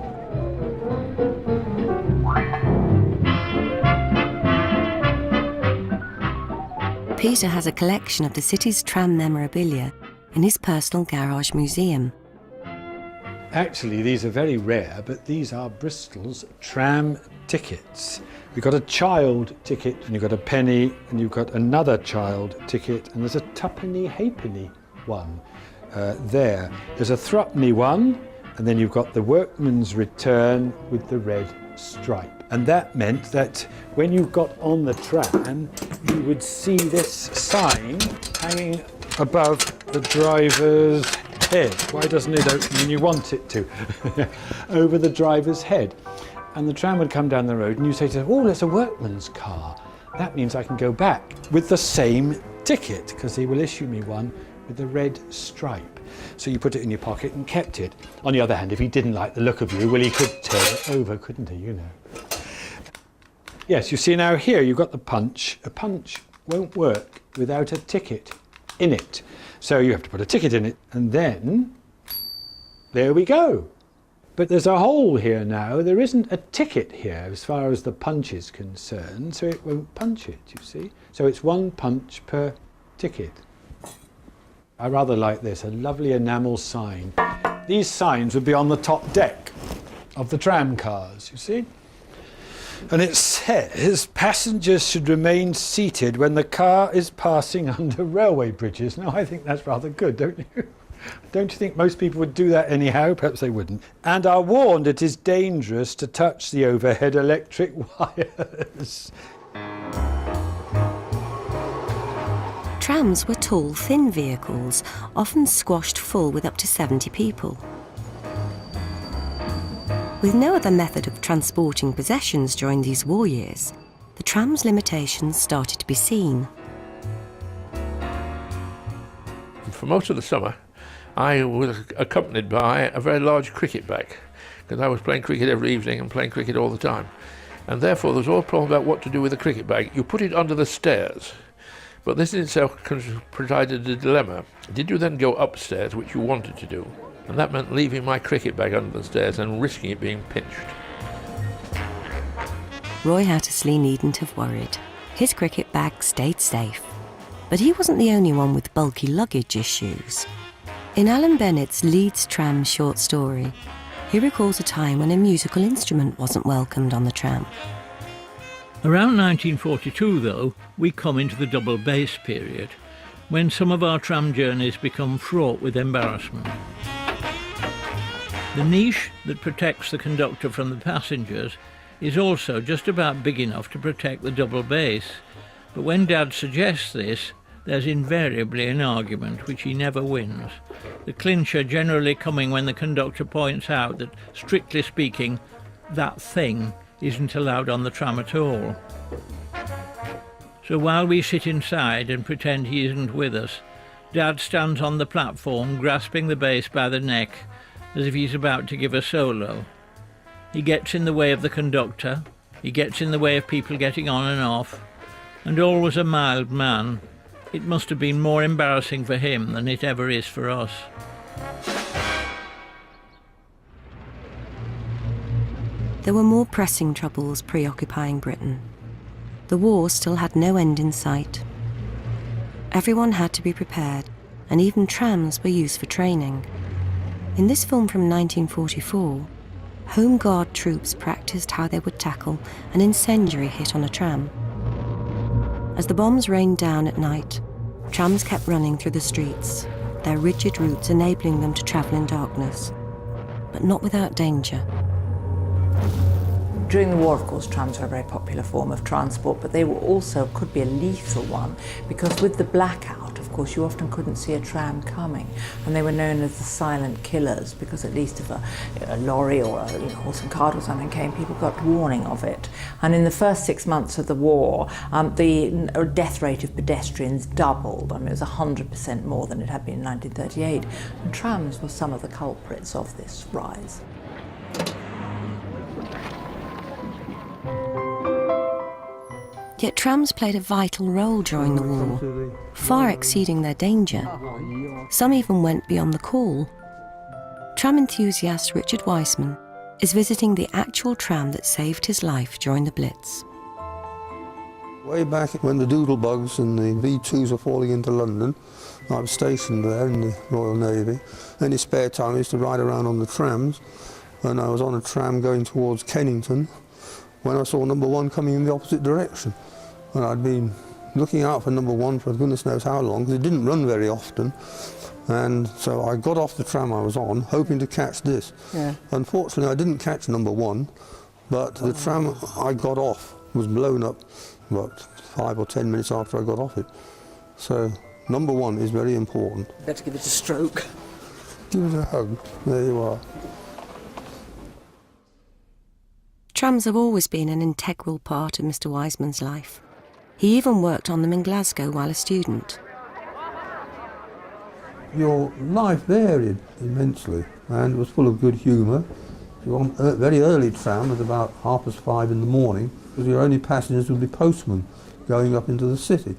Speaker 2: Peter has a collection of the city's tram memorabilia in his personal garage museum.
Speaker 5: Actually, these are very rare, but these are Bristol's tram tickets. We've got a child ticket, and you've got a penny, and you've got another child ticket, and there's a tuppenny halfpenny one there. There's a threepenny one, and then you've got the workman's return with the red stripe. And that meant that when you got on the tram, you would see this sign hanging above the driver's head. Why doesn't it open when you want it to? Over the driver's head. And the tram would come down the road and you say to them, oh, that's a workman's car. That means I can go back with the same ticket, because he will issue me one with the red stripe. So you put it in your pocket and kept it. On the other hand, if he didn't like the look of you, well, he could turn it over, couldn't he, you know? Yes, you see now here you've got the punch. A punch won't work without a ticket in it. So you have to put a ticket in it, and then there we go. But there's a hole here now. There isn't a ticket here as far as the punch is concerned, so it won't punch it, you see. So it's one punch per ticket. I rather like this, a lovely enamel sign. These signs would be on the top deck of the tram cars, you see. And it says passengers should remain seated when the car is passing under railway bridges. Now, I think that's rather good, don't you? Don't you think most people would do that anyhow? Perhaps they wouldn't. And are warned it is dangerous to touch the overhead electric wires.
Speaker 2: Trams were tall, thin vehicles, often squashed full with up to 70 people. With no other method of transporting possessions during these war years, the tram's limitations started to be seen.
Speaker 3: For most of the summer, I was accompanied by a very large cricket bag, because I was playing cricket every evening and playing cricket all the time. And therefore there was all a problem about what to do with the cricket bag. You put it under the stairs, but this in itself provided a dilemma. Did you then go upstairs, which you wanted to do? And that meant leaving my cricket bag under the stairs and risking it being pinched.
Speaker 2: Roy Hattersley needn't have worried. His cricket bag stayed safe. But he wasn't the only one with bulky luggage issues. In Alan Bennett's Leeds Tram short story, he recalls a time when a musical instrument wasn't welcomed on the tram.
Speaker 1: Around 1942, though, we come into the double bass period, when some of our tram journeys become fraught with embarrassment. The niche that protects the conductor from the passengers is also just about big enough to protect the double bass, but when Dad suggests this, there's invariably an argument which he never wins, the clincher generally coming when the conductor points out that, strictly speaking, that thing isn't allowed on the tram at all. So while we sit inside and pretend he isn't with us, Dad stands on the platform grasping the bass by the neck as if he's about to give a solo. He gets in the way of the conductor, he gets in the way of people getting on and off, and always a mild man. It must have been more embarrassing for him than it ever is for us.
Speaker 2: There were more pressing troubles preoccupying Britain. The war still had no end in sight. Everyone had to be prepared, and even trams were used for training. In this film from 1944, Home Guard troops practiced how they would tackle an incendiary hit on a tram. As the bombs rained down at night, trams kept running through the streets, their rigid routes enabling them to travel in darkness, but not without danger.
Speaker 13: During the war, of course, trams were a very popular form of transport, but they were also could be a lethal one, because with the blackout, of of course, you often couldn't see a tram coming, and they were known as the silent killers, because at least if a lorry or a horse and cart or something came, people got warning of it. And in the first 6 months of the war, the death rate of pedestrians doubled. I mean, it was 100% more than it had been in 1938, and trams were some of the culprits of this rise.
Speaker 2: Yet trams played a vital role during the war, far exceeding their danger. Some even went beyond the call. Tram enthusiast Richard Weissman is visiting the actual tram that saved his life during the Blitz.
Speaker 16: Way back when the Doodlebugs and the V2s were falling into London, I was stationed there in the Royal Navy. Any spare time I used to ride around on the trams, and I was on a tram going towards Kennington when I saw number 1 coming in the opposite direction. And I'd been looking out for number 1 for goodness knows how long, because it didn't run very often. And so I got off the tram I was on, hoping to catch this.
Speaker 13: Yeah.
Speaker 16: Unfortunately, I didn't catch number 1, but the tram I got off was blown up about 5 or 10 minutes after I got off it. So number 1 is very important.
Speaker 13: Better give it a stroke.
Speaker 16: Give it a hug. There you are.
Speaker 2: Trams have always been an integral part of Mr. Weissman's life. He even worked on them in Glasgow while a student.
Speaker 16: Your life varied immensely and was full of good humour. You were on a very early tram at about 5:30 in the morning, because your only passengers would be postmen going up into the city.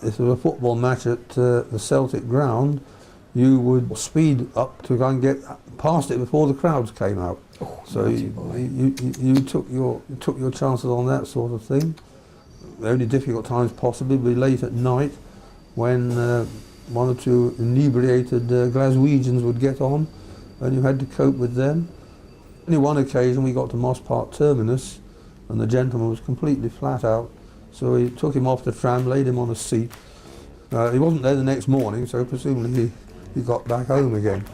Speaker 16: If there was a football match at the Celtic ground, you would speed up to go and get past it before the crowds came out.
Speaker 13: Oh,
Speaker 16: so you took your chances on that sort of thing. The only difficult times possibly would be late at night, when 1 or 2 inebriated Glaswegians would get on, and you had to cope with them. Only one occasion we got to Moss Park Terminus, and the gentleman was completely flat out, so we took him off the tram, laid him on a seat. He wasn't there the next morning, so presumably he got back home again.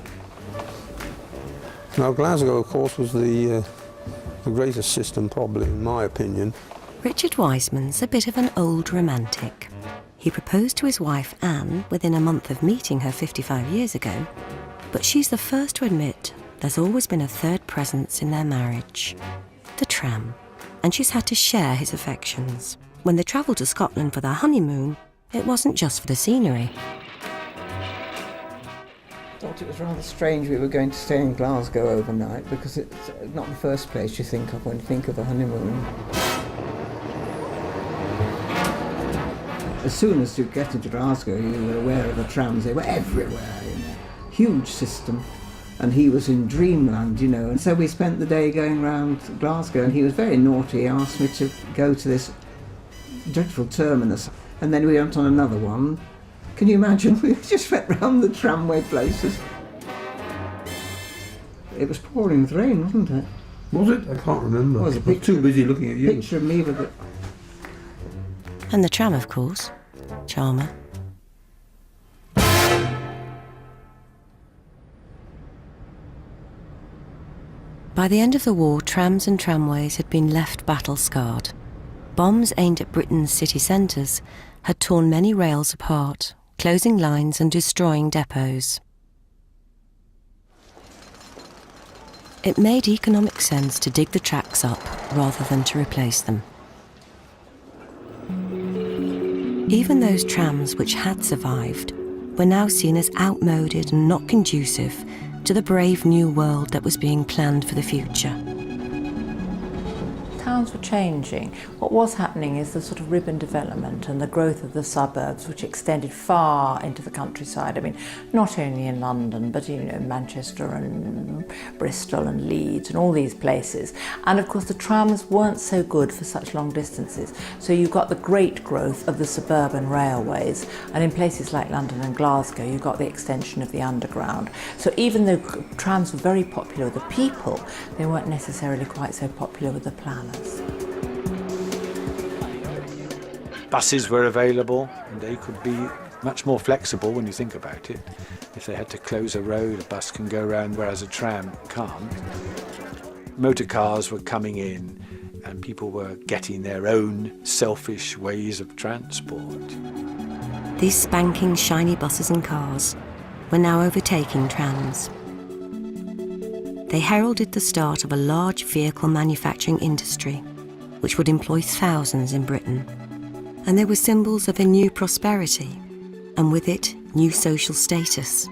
Speaker 16: Now Glasgow, of course, was the greatest system, probably, in my opinion.
Speaker 2: Richard Weissman's a bit of an old romantic. He proposed to his wife Anne within a month of meeting her 55 years ago, but she's the first to admit there's always been a third presence in their marriage, the tram, and she's had to share his affections. When they travelled to Scotland for their honeymoon, it wasn't just for the scenery.
Speaker 17: I thought it was rather strange we were going to stay in Glasgow overnight, because it's not the first place you think of when you think of a honeymoon. As soon as you get into Glasgow, you were aware of the trams. They were everywhere, Huge system. And he was in dreamland, And so we spent the day going round Glasgow, and he was very naughty. He asked me to go to this dreadful terminus. And then we went on another one. Can you imagine? We just went round the tramway places. It was pouring with rain, wasn't it?
Speaker 16: Was it? I can't remember.
Speaker 17: I was
Speaker 16: too busy looking at you.
Speaker 17: Picture of me with it.
Speaker 2: And the tram, of course, charmer. By the end of the war, trams and tramways had been left battle-scarred. Bombs aimed at Britain's city centres had torn many rails apart, closing lines and destroying depots. It made economic sense to dig the tracks up rather than to replace them. Even those trams which had survived were now seen as outmoded and not conducive to the brave new world that was being planned for the future.
Speaker 13: Towns were changing. What was happening is the sort of ribbon development and the growth of the suburbs, which extended far into the countryside. I mean, not only in London, but Manchester and Bristol and Leeds and all these places. And of course the trams weren't so good for such long distances. So you got the great growth of the suburban railways, and in places like London and Glasgow you got the extension of the underground. So even though trams were very popular with the people, they weren't necessarily quite so popular with the planners.
Speaker 5: Buses were available, and they could be much more flexible when you think about it. If they had to close a road, a bus can go around, whereas a tram can't. Motor cars were coming in, and people were getting their own selfish ways of transport.
Speaker 2: The These spanking, shiny buses and cars were now overtaking trams. They heralded the start of a large vehicle manufacturing industry, which would employ thousands in Britain. And they were symbols of a new prosperity, and with it, new social status.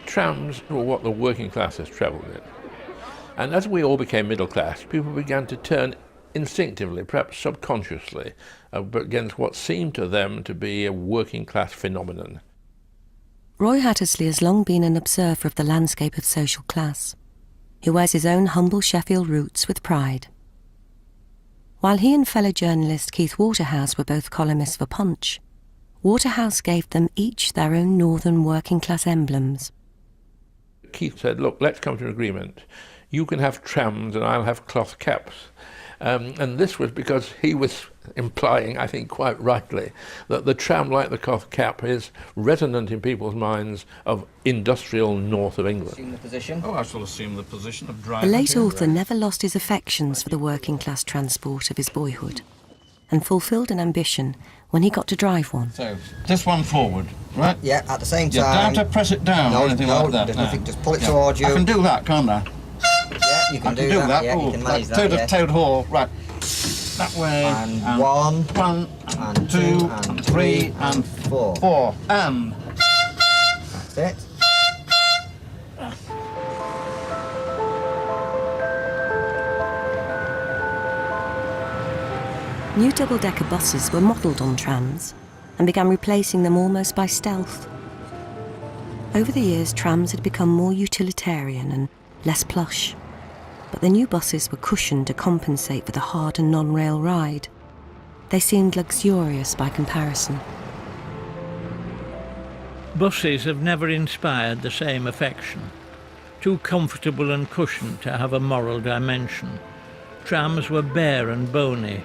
Speaker 3: Trams were what the working classes travelled in. And as we all became middle class, people began to turn instinctively, perhaps subconsciously, against what seemed to them to be a working class phenomenon.
Speaker 2: Roy Hattersley has long been an observer of the landscape of social class, who wears his own humble Sheffield roots with pride. While he and fellow journalist Keith Waterhouse were both columnists for Punch, Waterhouse gave them each their own northern working class emblems.
Speaker 3: Keith said, look, let's come to an agreement. You can have trams and I'll have cloth caps. And this was because he was implying, I think quite rightly, that the tram, like the cloth cap, is resonant in people's minds of industrial north of England.
Speaker 18: Assume the position? Oh, I shall assume the position of
Speaker 2: The
Speaker 18: driver.
Speaker 2: late author never lost his affections for the working class transport of his boyhood, and fulfilled an ambition when he got to drive one.
Speaker 18: So, this one forward, right?
Speaker 17: Yeah, at the same time.
Speaker 18: You don't have to press it down or anything like that.
Speaker 17: There's
Speaker 18: no.
Speaker 17: nothing, just pull it towards you.
Speaker 18: I can do that, can't I?
Speaker 17: Yeah, you can
Speaker 18: I can do that.
Speaker 17: Yeah,
Speaker 18: oh,
Speaker 17: you can manage that,
Speaker 18: toad
Speaker 17: yeah.
Speaker 18: of Toad Hall, right. That way.
Speaker 17: And one,
Speaker 18: and
Speaker 17: two,
Speaker 18: and three, and
Speaker 17: four.
Speaker 18: Four. And.
Speaker 17: That's it.
Speaker 2: New double-decker buses were modelled on trams and began replacing them almost by stealth. Over the years, trams had become more utilitarian and less plush, but the new buses were cushioned to compensate for the hard and non-rail ride. They seemed luxurious by comparison.
Speaker 1: Buses have never inspired the same affection. Too comfortable and cushioned to have a moral dimension. Trams were bare and bony,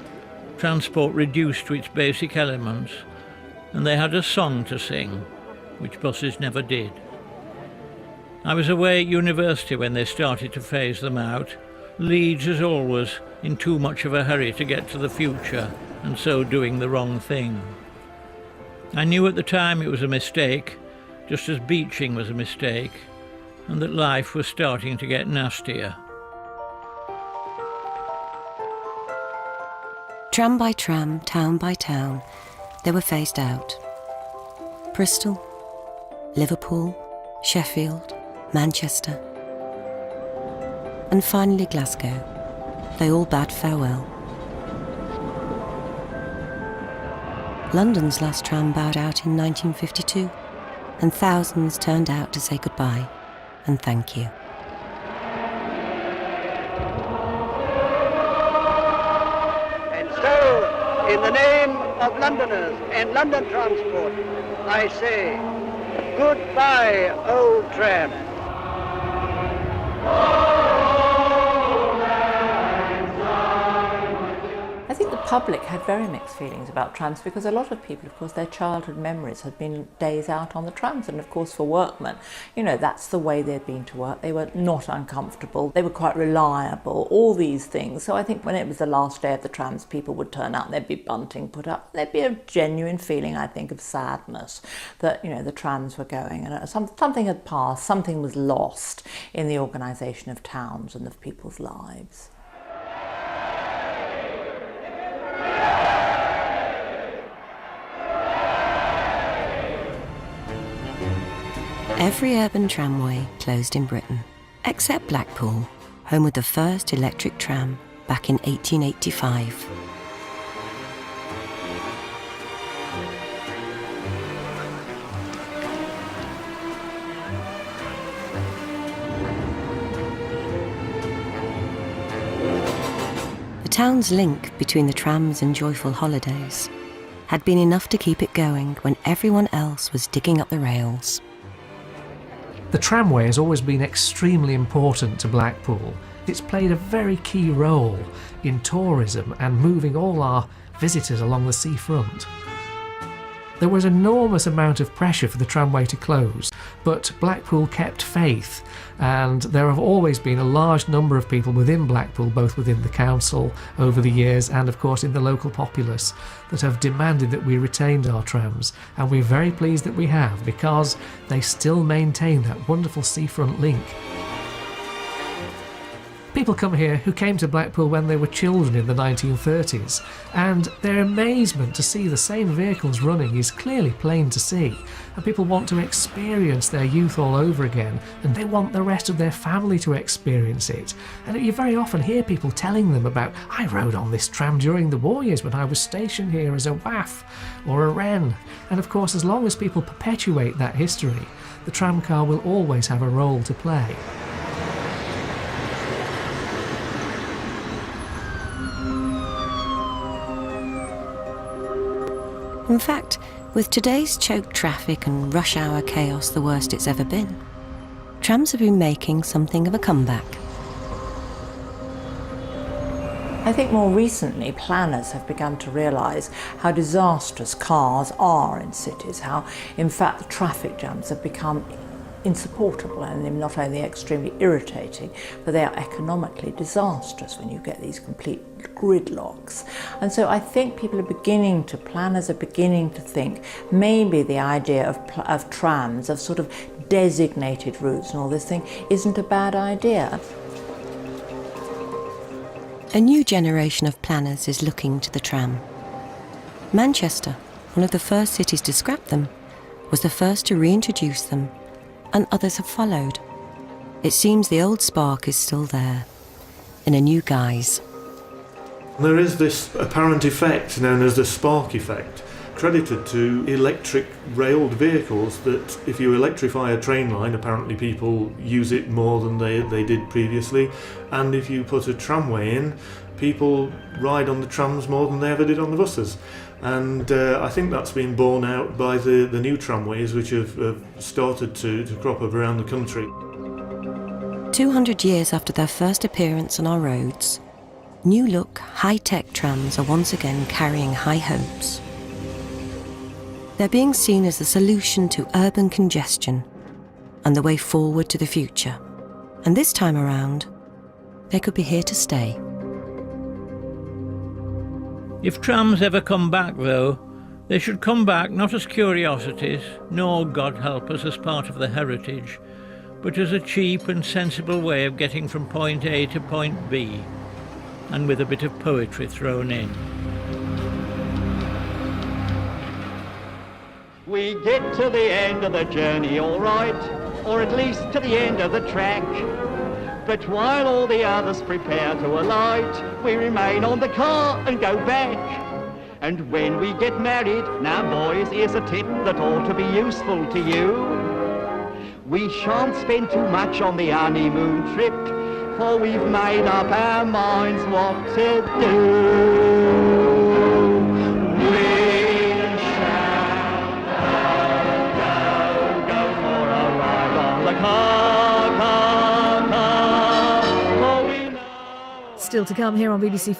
Speaker 1: transport reduced to its basic elements, and they had a song to sing, which buses never did. I was away at university when they started to phase them out. Leeds, as always, in too much of a hurry to get to the future, and so doing the wrong thing. I knew at the time it was a mistake, just as beaching was a mistake, and that life was starting to get nastier.
Speaker 2: Tram by tram, town by town, they were phased out. Bristol, Liverpool, Sheffield, Manchester, and finally Glasgow. They all bade farewell. London's last tram bowed out in 1952, and thousands turned out to say goodbye and thank you.
Speaker 19: And so, in the name of Londoners and London transport, I say, goodbye, old tram.
Speaker 13: I think the public had very mixed feelings about trams because a lot of people, of course, their childhood memories had been days out on the trams, and of course for workmen, you know, that's the way they'd been to work. They were not uncomfortable, they were quite reliable, all these things. So I think when it was the last day of the trams, people would turn out and there'd be bunting put up. There'd be a genuine feeling, I think, of sadness that, you know, the trams were going and something had passed, something was lost in the organisation of towns and of people's lives.
Speaker 2: Every urban tramway closed in Britain, except Blackpool, home of the first electric tram back in 1885. The town's link between the trams and joyful holidays had been enough to keep it going when everyone else was digging up the rails.
Speaker 12: The tramway has always been extremely important to Blackpool. It's played a very key role in tourism and moving all our visitors along the seafront. There was enormous amount of pressure for the tramway to close, but Blackpool kept faith, and there have always been a large number of people within Blackpool, both within the council over the years and of course in the local populace, that have demanded that we retained our trams, and we're very pleased that we have, because they still maintain that wonderful seafront link. People come here who came to Blackpool when they were children in the 1930s, and their amazement to see the same vehicles running is clearly plain to see. And people want to experience their youth all over again, and they want the rest of their family to experience it. And you very often hear people telling them about, I rode on this tram during the war years when I was stationed here as a WAF or a Wren. And of course, as long as people perpetuate that history, the tramcar will always have a role to play.
Speaker 2: In fact, with today's choked traffic and rush hour chaos the worst it's ever been, trams have been making something of a comeback.
Speaker 13: I think more recently planners have begun to realise how disastrous cars are in cities, how in fact the traffic jams have become insupportable and not only extremely irritating, but they are economically disastrous when you get these complete gridlocks. And so I think planners are beginning to think maybe the idea of trams, of sort of designated routes and all this thing, isn't a bad idea.
Speaker 2: A new generation of planners is looking to the tram. Manchester, one of the first cities to scrap them, was the first to reintroduce them, and others have followed. It seems the old spark is still there, in a new guise.
Speaker 6: There is this apparent effect known as the spark effect, credited to electric railed vehicles, that if you electrify a train line, apparently people use it more than they did previously, and if you put a tramway in, people ride on the trams more than they ever did on the buses. And I think that's been borne out by the new tramways, which have started to crop up around the country.
Speaker 2: 200 years after their first appearance on our roads, new-look, high-tech trams are once again carrying high hopes. They're being seen as the solution to urban congestion and the way forward to the future. And this time around, they could be here to stay.
Speaker 1: If trams ever come back, though, they should come back not as curiosities, nor, God help us, as part of the heritage, but as a cheap and sensible way of getting from point A to point B, and with a bit of poetry thrown in.
Speaker 19: We get to the end of the journey all right, or at least to the end of the track. But while all the others prepare to alight, we remain on the car and go back. And when we get married, now boys, here's a tip that ought to be useful to you. We shan't spend too much on the honeymoon trip, for we've made up our minds what to do.
Speaker 20: Still to come here on BBC4.